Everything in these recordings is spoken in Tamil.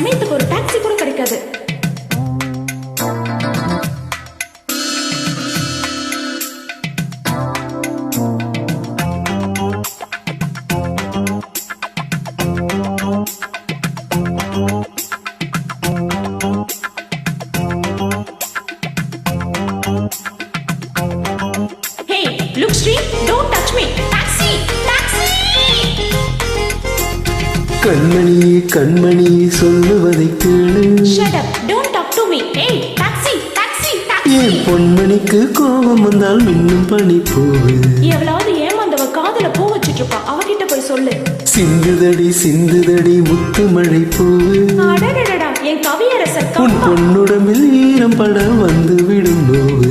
சமயத்துக்கு ஒரு டாக்ஸி கூட கிடைக்காது. Look, Sri, don't touch me. Taxi, taxi. கண்மணியே கண்மணியே சொல்லுவதை கேளு. Shut up, don't talk to me. Hey, taxi, taxi, taxi. என் பொன்மணிக்கு கோபம் வந்தால் மின்னும் பனி போவு. எவ்வளவு ஏமாந்தவ காதல பூ வச்சிட்டு இருப்பா, அவகிட்ட போய் சொல்லு. சிந்துதடி சிந்துதடி முத்து மழை பூவு. அடடடடா, என் கவியரசர் உன் பொன்னுடம்பில் ஈரம் பட வந்து விடும் நோவு.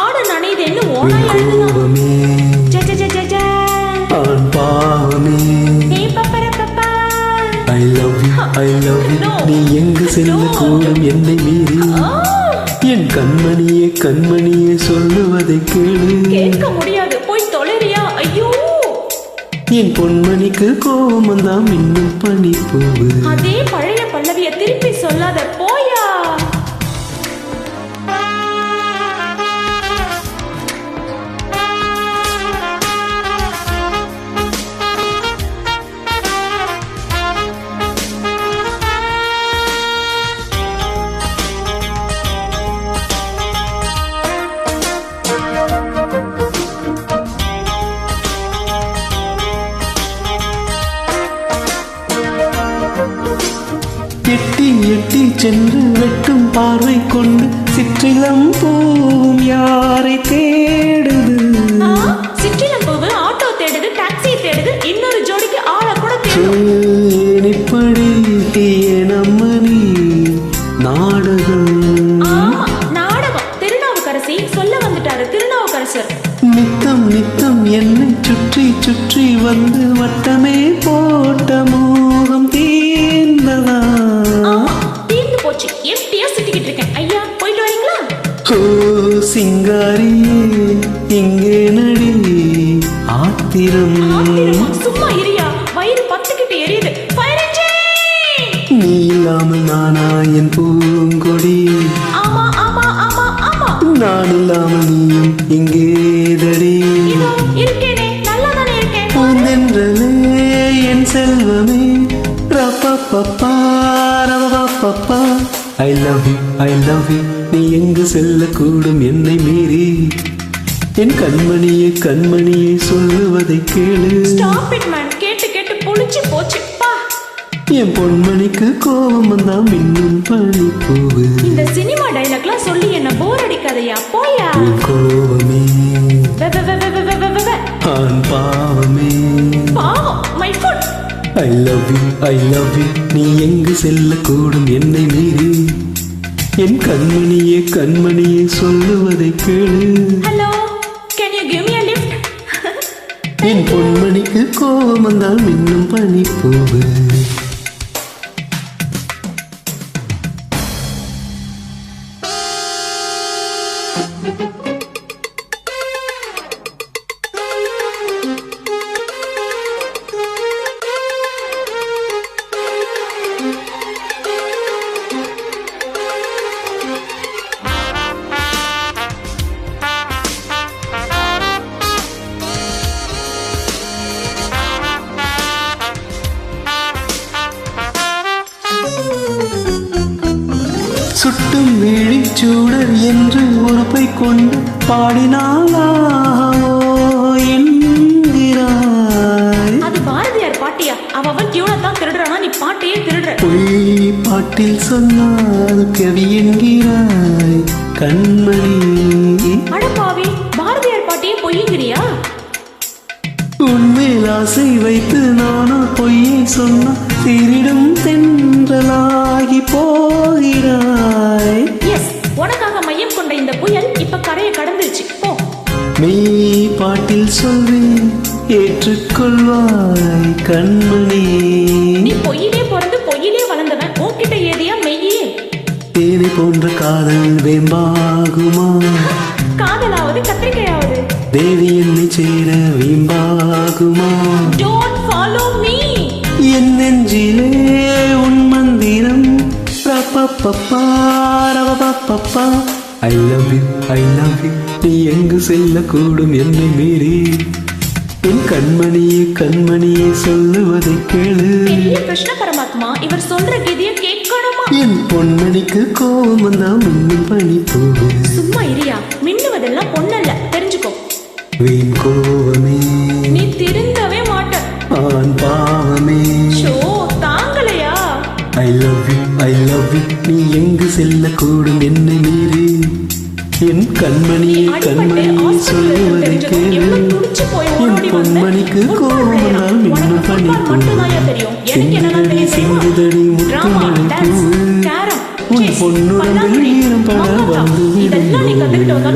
ஆடு நனைதேன்னு ஓனா கோபமே ஆண் பாவமே. I love you, I love you. நீ எங்கு செல்ல கூடும் என்னை மீறி. என் கண்மணியே கண்மணியே சொல்லுவதை கேளு. கேட்க முடியாது, போய் தொலைறியா? ஐயோ, என் பொன்மணிக்கு கோபம் வந்தா மின்னும் பனி பூவு. அதே பழைய பல்லவிய திருப்பி சொல்லாத, போயா. எட்டி எட்டி சென்று வெட்டும் பார்வை கொண்டு சிற்றிலம் பூவும் யாரை தேடுது. சிற்றிலம் பூவு ஆட்டோ தேடுது, டாக்ஸி தேடுது, இன்னொரு ஜோடிக்கு ஆள கூட தேடுது. இப்படி நம்மனி நாடகம். நாடகம். திருநாவுக்கரசி சொல்ல வந்துட்டாரு, திருநாவுக்கரசர். நித்தம் நித்தம் என்னை சுற்றி சுற்றி வந்து வட்டமே போட்ட மோகம் தீர்ந்ததா? தீர்ந்து போச்சு, எம்டியா சுத்திக்கிட்டு இருக்கேன். ஐயா, போயிட்டு வரீங்களா? ஓ சிங்காரியே இங்கே நடி ஆத்திரம். சும்மா இரியா, வயிறு பத்துக்கிட்டு எரியுது. நீ இல்லாமல் நானா என் பூங்கொடி? ஆமா ஆமா ஆமா ஆமா. நான் இல்லாமல் நீயும் இங்கே தடி. இருக்கேனே, நல்லா தானே இருக்கேன். பூந்தென்றலே என் செல்வமே. ரப்பப்பப்பா ரவப்பப்பா. I love you, I love you. நீ எங்கு செல்லக்கூடும் என்னை மீறி. என் கண்மணியே கண்மணியே சொல்லுவதை கேளு. Stop it man, கேட்டு கேட்டு புளிச்சு போச்சு பா. என் பொன்மணிக்கு கோபம் வந்தா மின்னும் பனி பூவு. இந்த சினிமா டைலாக்லாம் சொல்லி என்ன போர் அடிக்காதயா, போயா. கோபமே ஆண் பாவமே. பாவம், my foot. I love you, I love you. நீ எங்கு செல்லக்கூடும் என்னை மீறி. என் கண்மணியே கண்மணியே சொல்லுவதை கேளு. Hello, can you give me a lift? என் பொன்மணிக்கு கோபம் வந்தால் மின்னும் பனி பூவு. சுட்டும் விழிச்சூடர் என்று உறுப்பை கொண்டு பாடினாலோ என்கிறாய். அது பாரதியார் பாட்டியா? அவன் டியூனை தான் திருடுறானா, நீ பாட்டையே திருடுற. பொய் பாட்டில் சொன்னால் கவி என்கிறாய் கண்மணி. அடப்பாவி, பாரதியார் பாட்டியே பொய்யுங்கிறியா? உன்மேல் ஆசை வைத்து நானோ பொய்யை சொன்ன திருடும் தென்றலாகி போகிறாய். எஸ், உனக்காக மையம் கொண்ட இந்த புயல் இப்ப கரையை கடந்துருச்சு, போ. மெய் பாட்டில் சொல்வேன் ஏற்றுக்கொள்வாய் கண்மணி. நீ பொய்யிலே பிறந்து பொய்யிலே வளர்ந்தவன், உன்கிட்ட ஏதியா மெய்யே? தேனை போன்ற காதல் வேம்பாகுமா? காதலாவது கத்திரிக்கையாவது தேவி என்னை சேர வீம்பாகுமா? Don't follow me. என் நெஞ்சிலே உன் மந்திரம் I love you I love you நீ எங்கு செல்லக்கூடும் என்னை மீறி என் கண்மணியே கண்மணியே சொல்லுவதை கேளு பெரிய கிருஷ்ண பரமாத்மா இவர் சொல்ற கீதைய கேட்கணுமா? என் பொன்மணிக்கு கோபம் வந்தா மின்னும் பனி போகும் சும்மா இரியா, மின்னுவதெல்லாம் பொண்ணல்ல, தெரிஞ்சுக்கோ. வீண் கோபமே நீ திருந்தவே மாட்ட. ஆண் பாவமே ஷோ தாங்கலையா? ஐ லவ் யூ நீ எங்கு செல்லக்கூடும் என்னை மீறி என் கண்மணியே கண்மணியே சொல்லுவதை கேளு என் பொன்மணிக்கு கோபம் வந்தால் மின்னும் பனி போகும் சிந்துதடி சிந்துதடி முத்துமலை பூவு உன் பொன்னுடம்பில் ஈரம் பட வந்து விடும்